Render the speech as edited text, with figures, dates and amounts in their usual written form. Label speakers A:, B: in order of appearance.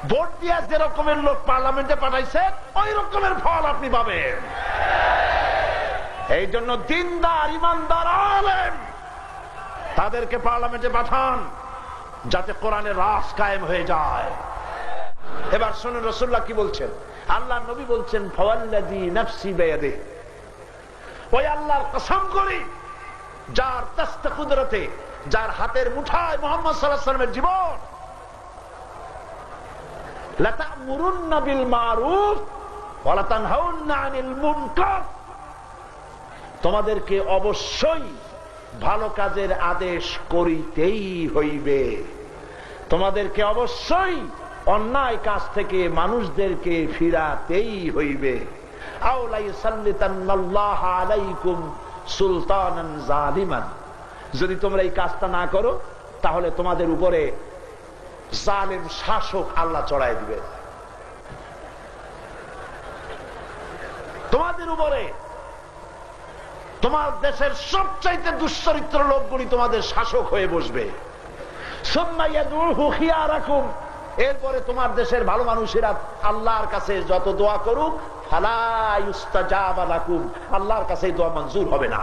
A: Vote দিয়া যে রকমের লোক পার্লামেন্টে পাঠাইছে ওই রকমের ফল আপনি পাবেন। এই জন্য দিনদার ইমানদার আলেম তাদেরকে পার্লামেন্টে পাঠান, যাতে কোরআনের রাজ কায়েম হয়ে যায়। এবার শুনুন রাসূলুল্লাহ কি বলছেন। আল্লাহ নবী বলছেন, ফাওয়াল্লাযী নাফসি বিয়াদিহি, ওই আল্লাহর কসম করি যার তাস্তে কুদরতে, যার হাতের মুঠায় মুহাম্মদ সাল্লাল্লাহু আলাইহি ওয়াসাল্লামের জীবন, লা তা'মুরুন্না বিল মারুফ ওয়া লা তানহাউন্না আনিল মুনকার, তোমাদেরকে অবশ্যই ভালো কাজের আদেশ করিতেই হইবে, তোমাদেরকে অবশ্যই অন্যায় কাজ থেকে মানুষদেরকে ফিরাতেই হইবে। আও লা ইউসাল্লিতান্নাল্লাহু আলাইকুম সুলতানান জালিমান, যদি তোমরা এই কাজটা না করো তাহলে তোমাদের উপরে জালেম শাসক আল্লাহ চড়াই দিবে, তোমাদের উপরে তোমার দেশের সবচাইতে দুশ্চরিত্র লোকগুলি তোমাদের শাসক হয়ে বসবে। সুম্মা ইয়াদউহু খিয়ারাকুম, এরপরে তোমার দেশের ভালো মানুষেরা আল্লাহর কাছে যত দোয়া করুক, ফালা ইউস্তাজাবা লাকুম, আল্লাহর কাছে দোয়া মঞ্জুর হবে না।